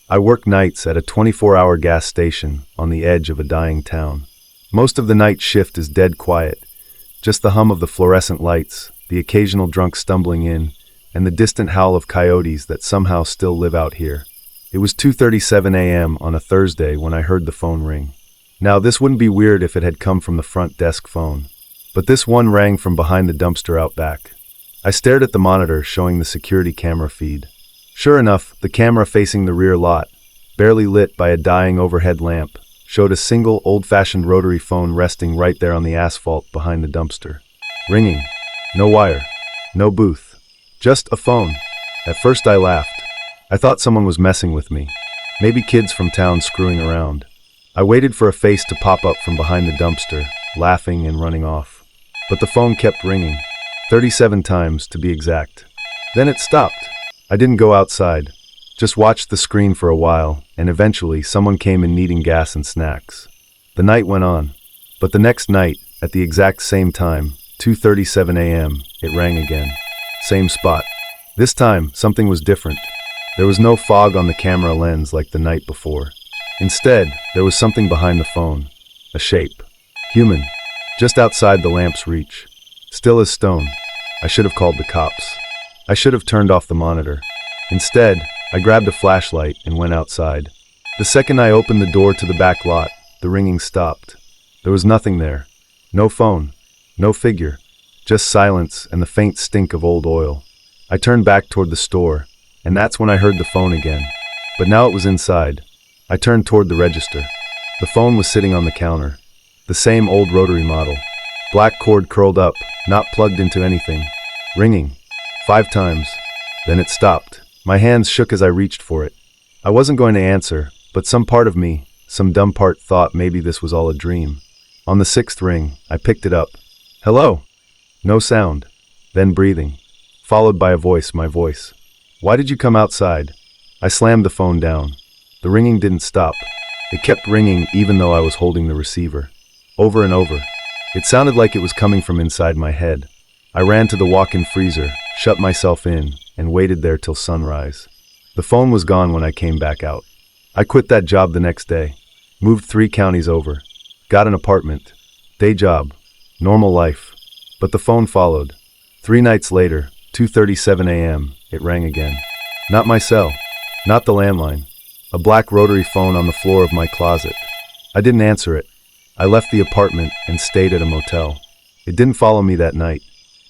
I work nights at a 24-hour gas station on the edge of a dying town. Most of the night shift is dead quiet, just the hum of the fluorescent lights, the occasional drunk stumbling in, and the distant howl of coyotes that somehow still live out here. It was 2:37 a.m. on a Thursday when I heard the phone ring. Now, this wouldn't be weird if it had come from the front desk phone, but this one rang from behind the dumpster out back. I stared at the monitor showing the security camera feed. Sure enough, the camera facing the rear lot, barely lit by a dying overhead lamp, showed a single old-fashioned rotary phone resting right there on the asphalt behind the dumpster. Ringing. No wire. No booth. Just a phone. At first I laughed. I thought someone was messing with me. Maybe kids from town screwing around. I waited for a face to pop up from behind the dumpster, laughing and running off. But the phone kept ringing. 37 times to be exact. Then it stopped. I didn't go outside. Just watched the screen for a while, and eventually someone came in needing gas and snacks. The night went on. But the next night, at the exact same time, 2:37 a.m., it rang again. Same spot. This time, something was different. There was no fog on the camera lens like the night before. Instead, there was something behind the phone. A shape. Human. Just outside the lamp's reach. Still as stone. I should have called the cops. I should have turned off the monitor. Instead, I grabbed a flashlight and went outside. The second I opened the door to the back lot, the ringing stopped. There was nothing there. No phone. No figure. Just silence and the faint stink of old oil. I turned back toward the store, and that's when I heard the phone again. But now it was inside. I turned toward the register. The phone was sitting on the counter. The same old rotary model. Black cord curled up, not plugged into anything. Ringing. 5 times. Then it stopped. My hands shook as I reached for it. I wasn't going to answer, but some part of me, some dumb part, thought maybe this was all a dream. On the 6th ring, I picked it up. Hello? No sound. Then breathing. Followed by a voice, my voice. Why did you come outside? I slammed the phone down. The ringing didn't stop. It kept ringing even though I was holding the receiver. Over and over. It sounded like it was coming from inside my head. I ran to the walk-in freezer, shut myself in, and waited there till sunrise. The phone was gone when I came back out. I quit that job the next day. Moved 3 counties over. Got an apartment. Day job. Normal life. But the phone followed. 3 nights later, 2:37 a.m., it rang again. Not my cell. Not the landline. A black rotary phone on the floor of my closet. I didn't answer it. I left the apartment and stayed at a motel. It didn't follow me that night.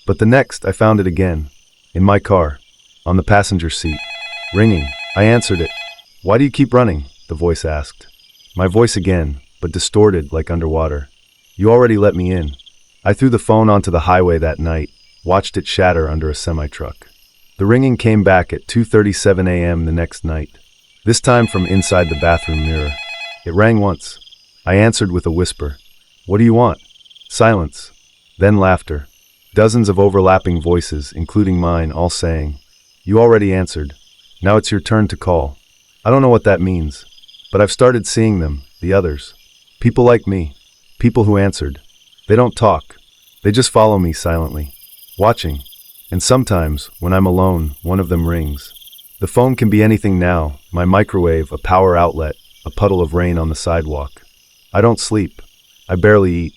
But the next, I found it again. In my car. On the passenger seat. Ringing. I answered it. Why do you keep running? The voice asked. My voice again, but distorted like underwater. You already let me in. I threw the phone onto the highway that night, watched it shatter under a semi-truck. The ringing came back at 2:37 a.m. the next night. This time from inside the bathroom mirror. It rang once. I answered with a whisper. What do you want? Silence. Then laughter. Dozens of overlapping voices, including mine, all saying, You already answered. Now it's your turn to call. I don't know what that means, but I've started seeing them, the others. People like me. People who answered. They don't talk. They just follow me silently, watching. And sometimes, when I'm alone, one of them rings. The phone can be anything now, my microwave, a power outlet, a puddle of rain on the sidewalk. I don't sleep. I barely eat.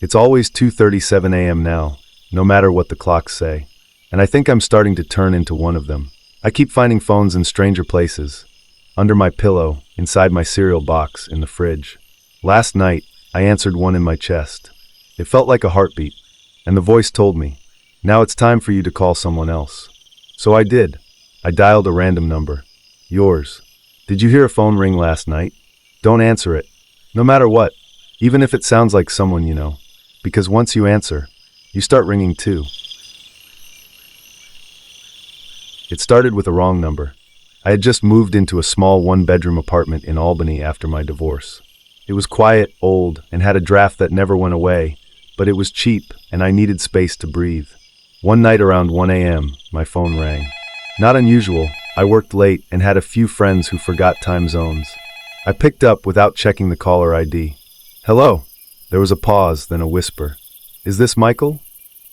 It's always 2:37 a.m. now, no matter what the clocks say. And I think I'm starting to turn into one of them. I keep finding phones in stranger places. Under my pillow, inside my cereal box, in the fridge. Last night, I answered one in my chest. It felt like a heartbeat. And the voice told me, now it's time for you to call someone else. So I did. I dialed a random number. Yours. Did you hear a phone ring last night? Don't answer it. No matter what. Even if it sounds like someone you know. Because once you answer, you start ringing too. It started with a wrong number. I had just moved into a small 1-bedroom apartment in Albany after my divorce. It was quiet, old, and had a draft that never went away, but it was cheap, and I needed space to breathe. One night around 1 a.m., my phone rang. Not unusual. I worked late and had a few friends who forgot time zones. I picked up without checking the caller ID. Hello. There was a pause, then a whisper. Is this Michael?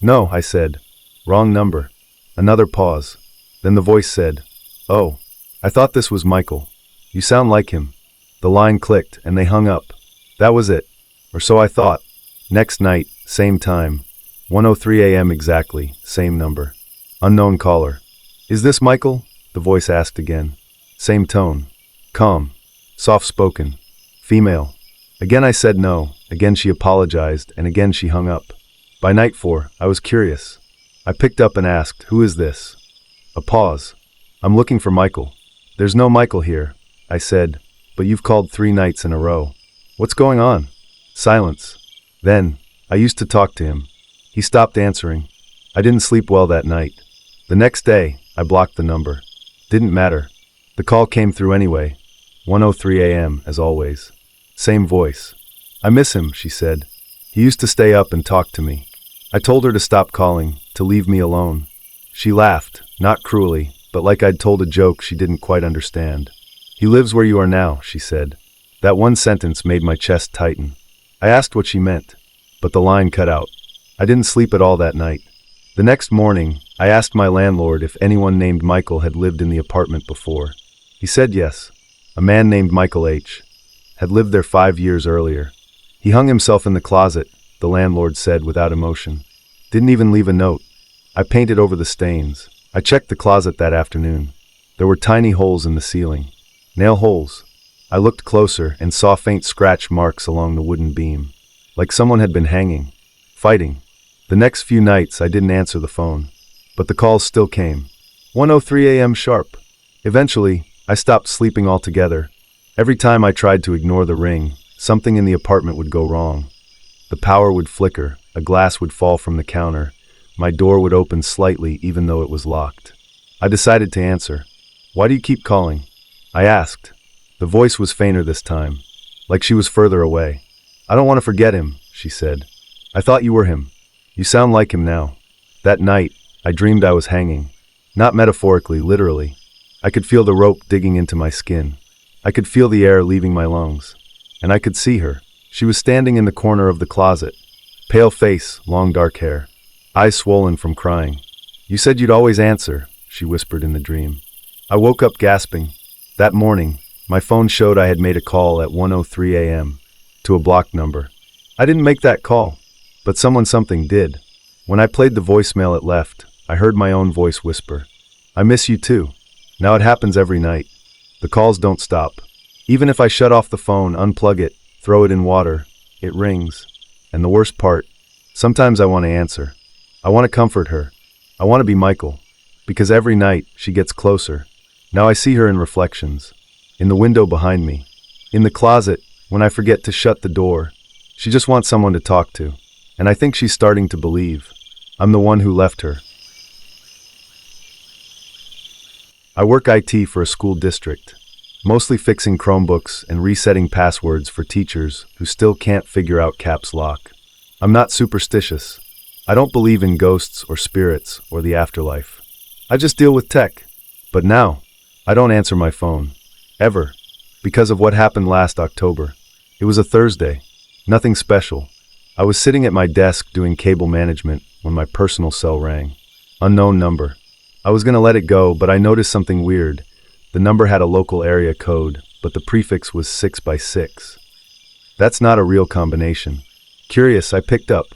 No, I said. Wrong number. Another pause. Then the voice said, Oh, I thought this was Michael. You sound like him." The line clicked, and they hung up. That was it. Or so I thought. Next night, same time. 1:03 a.m. exactly, same number. Unknown caller. "Is this Michael?" the voice asked again. Same tone. Calm. Soft-spoken. Female. Again I said no, again she apologized, and again she hung up. By night 4, I was curious. I picked up and asked, "Who is this?" A pause. "I'm looking for Michael." "There's no Michael here," I said, "but you've called 3 nights in a row. What's going on?" Silence. Then, I used to talk to him. He stopped answering. I didn't sleep well that night. The next day, I blocked the number. Didn't matter. The call came through anyway. 1:03 a.m., as always. Same voice. "I miss him," she said. "He used to stay up and talk to me." I told her to stop calling, to leave me alone. She laughed, not cruelly, but like I'd told a joke she didn't quite understand. "He lives where you are now," she said. That one sentence made my chest tighten. I asked what she meant, but the line cut out. I didn't sleep at all that night. The next morning, I asked my landlord if anyone named Michael had lived in the apartment before. He said yes. A man named Michael H. had lived there 5 years earlier. He hung himself in the closet, the landlord said without emotion. Didn't even leave a note. I painted over the stains. I checked the closet that afternoon. There were tiny holes in the ceiling. Nail holes. I looked closer and saw faint scratch marks along the wooden beam. Like someone had been hanging. Fighting. The next few nights I didn't answer the phone. But the calls still came. 1:03 a.m. sharp. Eventually, I stopped sleeping altogether. Every time I tried to ignore the ring, something in the apartment would go wrong. The power would flicker, a glass would fall from the counter, my door would open slightly even though it was locked. I decided to answer. "Why do you keep calling?" I asked. The voice was fainter this time, like she was further away. "I don't want to forget him," she said. "I thought you were him. You sound like him now." That night, I dreamed I was hanging. Not metaphorically, literally. I could feel the rope digging into my skin. I could feel the air leaving my lungs. And I could see her. She was standing in the corner of the closet. Pale face, long dark hair. Eyes swollen from crying. "You said you'd always answer," she whispered in the dream. I woke up gasping. That morning, my phone showed I had made a call at 1:03 a.m. to a blocked number. I didn't make that call, but something did. When I played the voicemail it left, I heard my own voice whisper, "I miss you too." Now it happens every night. The calls don't stop. Even if I shut off the phone, unplug it, throw it in water, it rings. And the worst part, sometimes I want to answer. I want to comfort her. I want to be Michael. Because every night, she gets closer. Now I see her in reflections. In the window behind me. In the closet, when I forget to shut the door. She just wants someone to talk to. And I think she's starting to believe. I'm the one who left her. I work IT for a school district, mostly fixing Chromebooks and resetting passwords for teachers who still can't figure out caps lock. I'm not superstitious. I don't believe in ghosts or spirits or the afterlife. I just deal with tech. But now, I don't answer my phone. Ever. Because of what happened last October. It was a Thursday. Nothing special. I was sitting at my desk doing cable management when my personal cell rang. Unknown number. I was going to let it go, but I noticed something weird. The number had a local area code, but the prefix was 6x6. That's not a real combination. Curious, I picked up.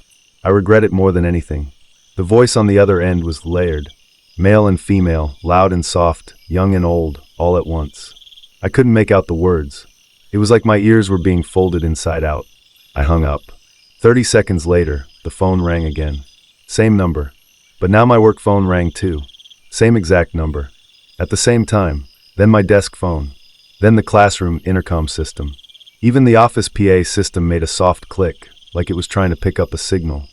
I regret it more than anything. The voice on the other end was layered. Male and female, loud and soft, young and old, all at once. I couldn't make out the words. It was like my ears were being folded inside out. I hung up. 30 seconds later, the phone rang again. Same number. But now my work phone rang too. Same exact number. At the same time. Then my desk phone. Then the classroom intercom system. Even the office PA system made a soft click, like it was trying to pick up a signal.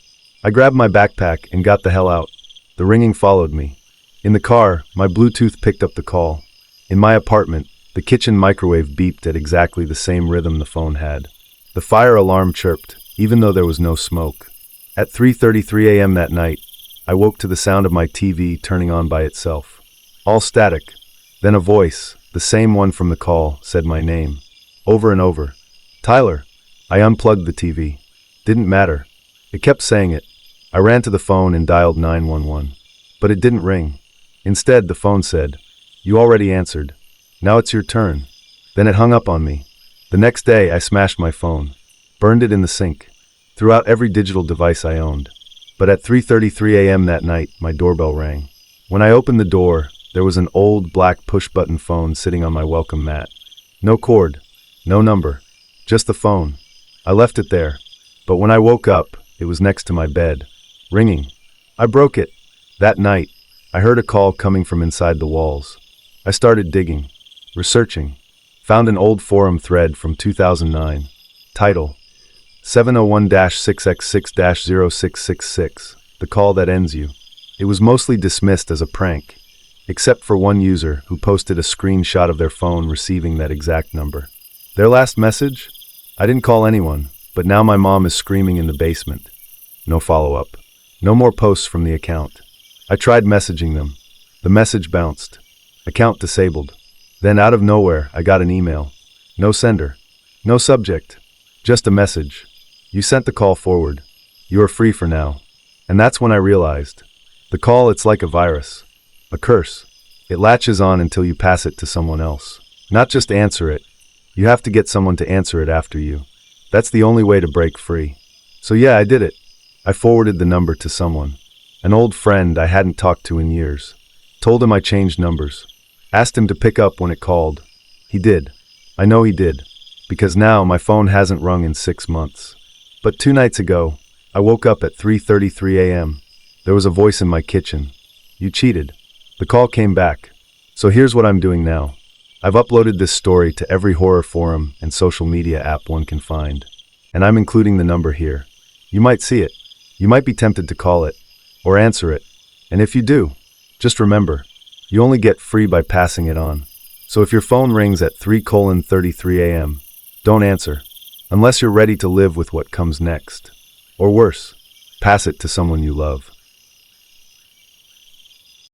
I grabbed my backpack and got the hell out. The ringing followed me. In the car, my Bluetooth picked up the call. In my apartment, the kitchen microwave beeped at exactly the same rhythm the phone had. The fire alarm chirped, even though there was no smoke. At 3:33 a.m. that night, I woke to the sound of my TV turning on by itself. All static. Then a voice, the same one from the call, said my name. Over and over. "Tyler." I unplugged the TV. Didn't matter. It kept saying it. I ran to the phone and dialed 911. But it didn't ring. Instead, the phone said, "You already answered. Now it's your turn." Then it hung up on me. The next day, I smashed my phone, burned it in the sink, threw out every digital device I owned. But at 3:33 a.m. that night, my doorbell rang. When I opened the door, there was an old black push-button phone sitting on my welcome mat. No cord, no number, just the phone. I left it there, but when I woke up, it was next to my bed, ringing. I broke it. That night, I heard a call coming from inside the walls. I started digging, researching, found an old forum thread from 2009. Title: 701-6x6-0666, the call that ends you. It was mostly dismissed as a prank, except for one user who posted a screenshot of their phone receiving that exact number. Their last message? I didn't call anyone, but now my mom is screaming in the basement. No follow-up. No more posts from the account. I tried messaging them. The message bounced. Account disabled. Then out of nowhere, I got an email. No sender. No subject. Just a message. You sent the call forward. You are free for now. And that's when I realized. The call, it's like a virus. A curse. It latches on until you pass it to someone else. Not just answer it. You have to get someone to answer it after you. That's the only way to break free. So yeah, I did it. I forwarded the number to someone. An old friend I hadn't talked to in years. Told him I changed numbers. Asked him to pick up when it called. He did. I know he did. Because now my phone hasn't rung in 6 months. But 2 nights ago, I woke up at 3:33 a.m. There was a voice in my kitchen. You cheated. The call came back. So here's what I'm doing now. I've uploaded this story to every horror forum and social media app one can find. And I'm including the number here. You might see it. You might be tempted to call it. Or answer it. And if you do, just remember, you only get free by passing it on. So if your phone rings at 3:33 a.m., don't answer. Unless you're ready to live with what comes next. Or worse, pass it to someone you love.